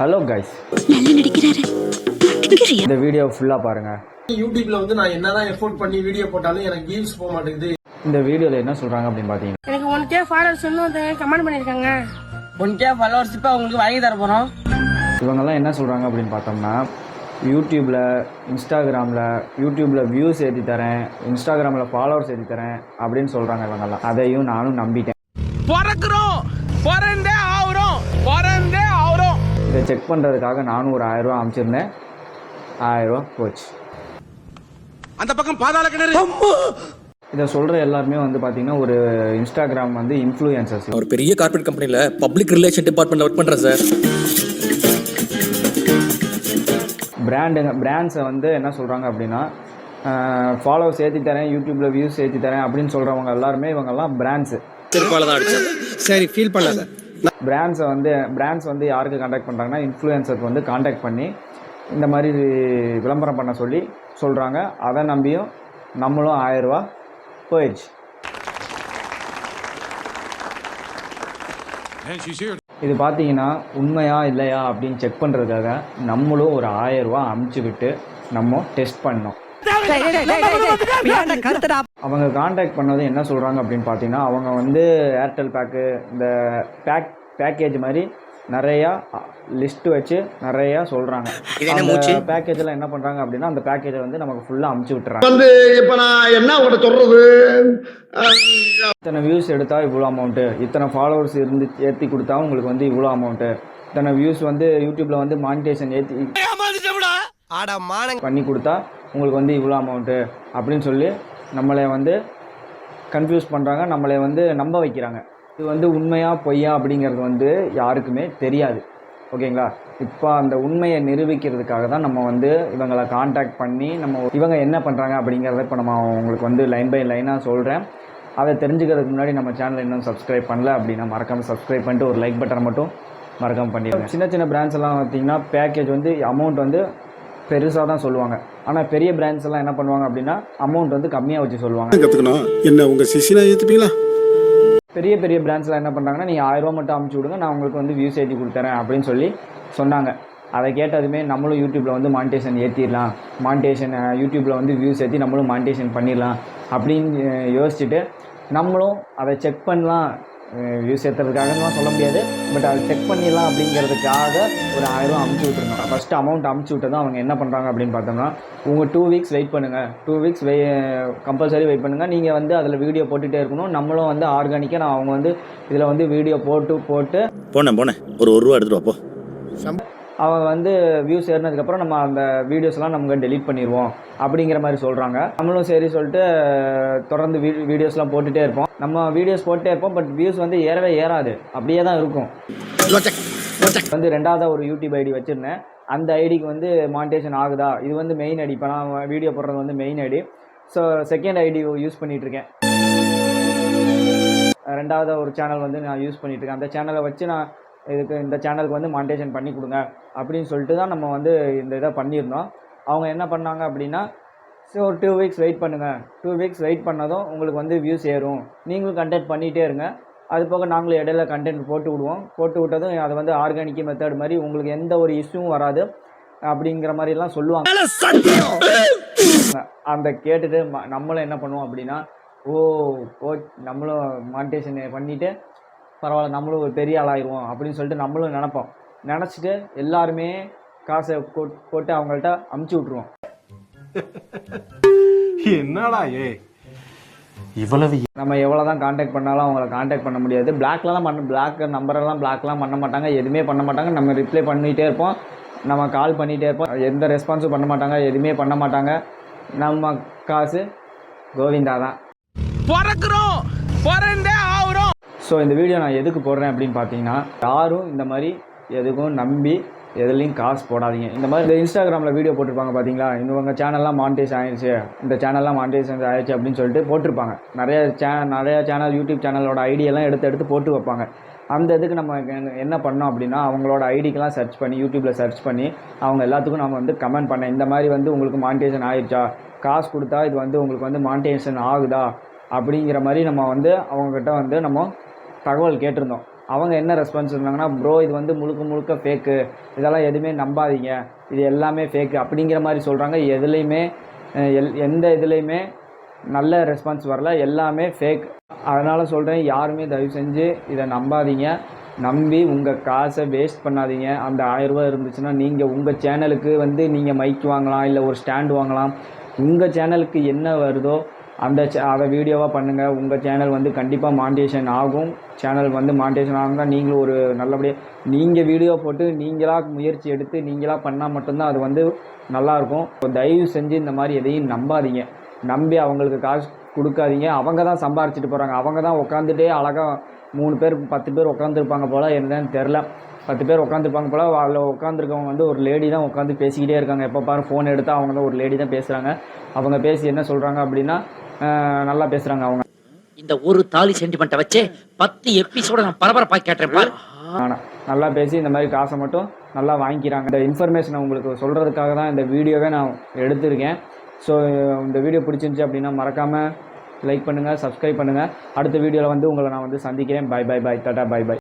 Hello guys, நல்லா நடிக்கிறாரு. இந்த வீடியோ ஃபுல்லா பாருங்க. யூடியூப்ல வந்து நான் என்னதான் எஃபோர்ட் பண்ணி வீடியோ போட்டாலும் எனக்கு வியூஸ் போக மாட்டேங்குது. இந்த வீடியோல என்ன சொல்றாங்க அப்படின்னு பாத்தீங்கன்னா, எனக்கு 1K ஃபாலோவர்ஸ் கமெண்ட் பண்ணிருக்காங்க. 1K ஃபாலோவர்ஸ் இப்போ உங்களுக்கு வாங்கி தர போறோம். இவங்கெல்லாம் என்ன சொல்றாங்க அப்படின்னு பார்த்தோம்னா, யூடியூப்ல இன்ஸ்டாகிராமில் யூடியூப்ல வியூஸ் ஏற்றி தரேன், இன்ஸ்டாகிராமில் ஃபாலோவர்ஸ் ஏற்றி தரேன் அப்படின்னு சொல்றாங்க இவங்கெல்லாம். அதையும் நானும் நம்பிட்டேன். இதை செக் பண்ணுறதுக்காக நானும் ஒரு 1000 ரூபா அனுப்பிச்சிருந்தேன். 1000 ரூபா போச்சு. அந்த பக்கம் பாதாள கிணறு. இதை சொல்கிற எல்லாருமே வந்து பார்த்தீங்கன்னா ஒரு இன்ஸ்டாகிராம் வந்து இன்ஃப்ளூயன்சர்ஸ். ஒரு பெரிய கார்பரேட் கம்பெனியில் பப்ளிக் ரிலேஷன் டிபார்ட்மெண்ட்டில் ஒர்க் பண்ணுறேன் சார். பிராண்ட்ஸை வந்து என்ன சொல்கிறாங்க அப்படின்னா, ஃபாலோவர்ஸ் ஏற்றி தரேன், யூடியூப்பில் வியூஸ் ஏற்றி தரேன் அப்படின்னு சொல்கிறவங்க எல்லாருமே இவங்கெல்லாம் பிராண்ட்ஸு. சரி, ஃபீல் பண்ணாத. பிராண்ட்ஸ் வந்து யாருக்கு காண்டாக்ட் பண்ணுறாங்கன்னா, இன்ஃப்ளூயன்சருக்கு வந்து காண்டாக்ட் பண்ணி இந்த மாதிரி விளம்பரம் பண்ண சொல்லி சொல்கிறாங்க. அதை நம்பியும் நம்மளும் 1000 ரூபா போயிடுச்சு. இது பார்த்தீங்கன்னா உண்மையா இல்லையா அப்படின்னு செக் பண்ணுறதுக்காக நம்மளும் ஒரு 1000 ரூபா அமுச்சு விட்டு நம்ம டெஸ்ட் பண்ணோம். அவங்க காண்டாக்ட் பண்ணது என்ன சொல்கிறாங்க அப்படின்னு பார்த்தீங்கன்னா, அவங்க வந்து ஏர்டெல் பேக்கு, இந்த பேக்கேஜ் மாதிரி நிறையா லிஸ்ட்டு வச்சு நிறையா சொல்கிறாங்க. அந்த பேக்கேஜில் என்ன பண்ணுறாங்க அப்படின்னா, அந்த பேக்கேஜை வந்து நமக்கு ஃபுல்லாக அமுச்சு விட்டுறாங்க. வந்து இப்போ நான் என்ன உங்கள்கிட்ட சொல்றது, இத்தனை வியூஸ் எடுத்தால் இவ்வளோ அமௌண்ட்டு, இத்தனை ஃபாலோவர்ஸ் இருந்து ஏற்றி கொடுத்தா உங்களுக்கு வந்து இவ்வளோ அமௌண்ட்டு, இத்தனை வியூஸ் வந்து யூடியூப்பில் வந்து மானிட்டேஷன் ஏற்றி பண்ணி கொடுத்தா உங்களுக்கு வந்து இவ்வளோ அமௌண்ட்டு அப்படின்னு சொல்லி நம்மளை வந்து கன்ஃபியூஸ் பண்ணுறாங்க, நம்மளை வந்து நம்ப வைக்கிறாங்க. இது வந்து உண்மையா பொய்யா அப்படிங்கிறது வந்து யாருக்குமே தெரியாது. ஓகேங்களா? இப்போ அந்த உண்மையை நிரூபிக்கிறதுக்காக தான் நம்ம வந்து இவங்களை காண்டாக்ட் பண்ணி இவங்க என்ன பண்ணுறாங்க அப்படிங்கிறத இப்போ நம்ம உங்களுக்கு வந்து லைன் பை லைனாக சொல்கிறேன். அதை தெரிஞ்சுக்கிறதுக்கு முன்னாடி நம்ம சேனலை இன்னும் சப்ஸ்கிரைப் பண்ணல அப்படின்னா மறக்காமல் சப்ஸ்கிரைப் பண்ணிட்டு ஒரு லைக் பட்டனை மட்டும் மறக்காமல் பண்ணிடுங்க. சின்ன சின்ன பிராண்ட்ஸ் எல்லாம் பார்த்தீங்கன்னா பேக்கேஜ் வந்து அமௌண்ட் வந்து பெருசாக தான் சொல்லுவாங்க. ஆனால் பெரிய பிராண்ட்ஸ் எல்லாம் என்ன பண்ணுவாங்க அப்படின்னா அமௌண்ட் வந்து கம்மியாக வச்சு சொல்லுவாங்க. என்ன உங்க சிசினா ஏத்துப்பீங்களா? பெரிய பெரிய பிராண்ட்ஸ்லாம் என்ன பண்ணுறாங்கன்னா, நீங்கள் 1000 ரூபா மட்டும் அமுச்சு விடுங்க, நான் உங்களுக்கு வந்து வியூஸ் ஏற்றி கொடுத்துறேன் அப்படின்னு சொல்லி சொன்னாங்க. அதை கேட்டதுமே நம்மளும் யூடியூப்பில் வந்து மானிட்டேஷன் ஏற்றிடலாம், யூடியூப்பில் வந்து வியூஸ் ஏற்றி நம்மளும் மானிட்டேஷன் பண்ணிடலாம் அப்படின்னு யோசிச்சுட்டு நம்மளும் அதை செக் பண்ணலாம். வியூஸ் ஏற்றுறதுக்காகலாம் சொல்ல முடியாது, பட் அதை செக் பண்ணிடலாம் அப்படிங்கிறதுக்காக ஒரு 1000 ரூபா அமுச்சு விட்டுருந்தோம். ஃபஸ்ட்டு அமௌண்ட் அமுச்சு விட்டதும் அவங்க என்ன பண்ணுறாங்க அப்படின்னு பார்த்தோம்னா, உங்கள் 2 வீக்ஸ் வெயிட் பண்ணுங்கள், 2 வீக்ஸ் கம்பல்சரி வெயிட் பண்ணுங்கள், நீங்கள் வந்து அதில் வீடியோ போட்டுகிட்டே இருக்கணும், நம்மளும் வந்து ஆர்கானிக்காக அவங்க வந்து இதில் வந்து வீடியோ போட்டு போனேன் ஒரு ரூபா எடுத்துகிட்டு வாப்போ. அவங்க வந்து வியூஸ் ஏறினதுக்கப்புறம் நம்ம அந்த வீடியோஸ்லாம் நமக்கு டெலீட் பண்ணிடுவோம் அப்படிங்கிற மாதிரி சொல்கிறாங்க. நம்மளும் சரி சொல்லிட்டு தொடர்ந்து வீடியோஸ்லாம் போட்டுகிட்டே இருப்போம். நம்ம வீடியோஸ் போட்டுட்டே இருப்போம், பட் வியூஸ் வந்து ஏறவே ஏறாது, அப்படியே தான் இருக்கும். வந்து 2வது ஒரு யூடியூப் ஐடி வச்சுருந்தேன். அந்த ஐடிக்கு வந்து மானிட்டேஷன் ஆகுதா, இது வந்து மெயின் ஐடி. இப்போ நான் வீடியோ போடுறது வந்து main ID. So second ID use பண்ணிகிட்ருக்கேன். 2வது ஒரு சேனல் வந்து நான் யூஸ் பண்ணிகிட்ருக்கேன். அந்த சேனலை வச்சு நான் இந்த சேனலுக்கு வந்து மானிட்டேஷன் பண்ணி கொடுங்க அப்படின்னு சொல்லிட்டு தான் நம்ம வந்து இந்த இதை பண்ணியிருந்தோம். அவங்க என்ன பண்ணாங்க அப்படின்னா, ஸோ ஒரு 2 வீக்ஸ் வெயிட் பண்ணுங்கள், 2 வீக்ஸ் வெயிட் பண்ணதும் உங்களுக்கு வந்து வியூஸ் ஏறும், நீங்களும் கண்டென்ட் பண்ணிகிட்டே இருங்க, அது போக நாங்களும் இடையில கண்டென்ட் போட்டு விட்டதும் அது வந்து ஆர்கானிக் மெத்தட் மாதிரி உங்களுக்கு எந்த ஒரு இஷ்யூவும் வராது அப்படிங்கிற மாதிரிலாம் சொல்லுவாங்க. அந்த கேட்டுட்டு நம்மளும் என்ன பண்ணுவோம் அப்படின்னா, நம்மளும் மானிட்டேஷன் பண்ணிவிட்டு பரவாயில்ல, நம்மளும் ஒரு பெரிய ஆளாயிருவோம் அப்படின்னு சொல்லிட்டு நம்மளும் நினச்சிட்டு எல்லாருமே காசை போட்டு அவங்கள்ட்ட அமுச்சு விட்ருவோம். என்னடா இவ்வளவு நம்ம எவ்வளோ தான் காண்டாக்ட் பண்ணாலும் அவங்கள காண்டாக்ட் பண்ண முடியாது. பிளாக் நம்பரெல்லாம் பிளாக்லாம் பண்ண மாட்டாங்க, எதுவுமே பண்ண மாட்டாங்க. நம்ம ரிப்ளை பண்ணிகிட்டே இருப்போம், நம்ம கால் பண்ணிகிட்டே இருப்போம், எந்த ரெஸ்பான்ஸும் பண்ண மாட்டாங்க, எதுவுமே பண்ண மாட்டாங்க. நம்ம காசு கோவிந்தா தான். ஸோ இந்த வீடியோ நான் எதுக்கு போடுறேன் அப்படின்னு பார்த்தீங்கன்னா, யாரும் இந்த மாதிரி எதுக்கும் நம்பி எதுலேயும் காசு போடாதீங்க. இந்த மாதிரி இந்த இன்ஸ்டாகிராமில் வீடியோ போட்டிருப்பாங்க பார்த்தீங்களா, இவங்க சேனல்லாம் மானிட்டேஷன் ஆயிடுச்சு, இந்த சேனல்லாம் மானிட்டேஷன் ஆயிடுச்சு அப்படின்னு சொல்லிட்டு போட்டிருப்பாங்க. நிறைய சேனல் யூடியூப் சேனலோட ஐடியெல்லாம் எடுத்து போட்டு வைப்பாங்க. அந்த இதுக்கு நம்ம என்ன பண்ணோம் அப்படின்னா, அவங்களோட ஐடிக்கெலாம் சர்ச் பண்ணி யூடியூப்பில் சர்ச் பண்ணி அவங்க எல்லாத்துக்கும் நம்ம வந்து கமெண்ட் பண்ணேன், இந்த மாதிரி வந்து உங்களுக்கு மானிட்டேஷன் ஆயிடுச்சா, காசு கொடுத்தா இது வந்து உங்களுக்கு வந்து மானிட்டேஷன் ஆகுதா அப்படிங்கிற மாதிரி நம்ம வந்து அவங்கக்கிட்ட வந்து நம்ம தகவல் கேட்டிருந்தோம். அவங்க என்ன ரெஸ்பான்ஸ் இருந்தாங்கன்னா, ப்ரோ இது வந்து முழுக்க முழுக்க ஃபேக்கு, இதெல்லாம் எதுவுமே நம்பாதீங்க, இது எல்லாமே ஃபேக்கு அப்படிங்கிற மாதிரி சொல்கிறாங்க. எதுலேயுமே எந்த இதுலேயுமே நல்ல ரெஸ்பான்ஸ் வரல, எல்லாமே ஃபேக். அதனால் சொல்கிறேன், யாருமே தயவு செஞ்சு இதை நம்பாதீங்க. நம்பி உங்கள் காசை வேஸ்ட் பண்ணாதீங்க. அந்த 1000 ரூபா இருந்துச்சுன்னா நீங்கள் உங்கள் சேனலுக்கு வந்து நீங்கள் மைக் வாங்கலாம், இல்லை ஒரு ஸ்டாண்ட் வாங்கலாம். உங்கள் சேனலுக்கு என்ன வருதோ அதை வீடியோவாக பண்ணுங்கள். உங்கள் சேனல் வந்து கண்டிப்பாக மானிட்டேஷன் ஆகும். சேனல் வந்து மானிட்டேஷன் ஆகும்னா நீங்களும் ஒரு நல்லபடியாக நீங்கள் வீடியோ போட்டு நீங்களாக முயற்சி எடுத்து நீங்களாக பண்ணால் மட்டும்தான் அது வந்து நல்லாயிருக்கும். தயவு செஞ்சு இந்த மாதிரி எதையும் நம்பாதீங்க. நம்பி அவங்களுக்கு காசு கொடுக்காதீங்க. அவங்க தான் சம்பாரிச்சிட்டு போகிறாங்க. அவங்க தான் உட்காந்துட்டே அழகாக 3 பேர் 10 பேர் உட்காந்துருப்பாங்க போல், என்னன்னு தெரில. 10 பேர் உட்காந்துருப்பாங்க போல். அதில் உட்காந்துருக்கவங்க வந்து ஒரு லேடி தான் உட்காந்து பேசிக்கிட்டே இருக்காங்க. எப்போ பாரு ஃபோன் எடுத்தால் அவங்க தான் ஒரு லேடி தான் பேசுகிறாங்க. அவங்க பேசி என்ன சொல்கிறாங்க அப்படின்னா, நல்லா பேசுகிறாங்க அவங்க. இந்த ஒரு தாலி சென்டிமெண்ட்டை வச்சு 10 எபிசோட நான் பரபரப்பாக கேட்டேன் பாரு. ஆனால் நல்லா பேசி இந்த மாதிரி காசை மட்டும் நல்லா வாங்கிக்கிறாங்க. இந்த இன்ஃபர்மேஷனை உங்களுக்கு சொல்கிறதுக்காக தான் இந்த வீடியோவே நான் எடுத்திருக்கேன். ஸோ இந்த வீடியோ பிடிச்சிருந்துச்சி அப்படின்னா மறக்காமல் லைக் பண்ணுங்கள், சப்ஸ்கிரைப் பண்ணுங்கள். அடுத்த வீடியோவில் வந்து உங்களை நான் வந்து சந்திக்கிறேன். Bye bye bye, tata, bye by.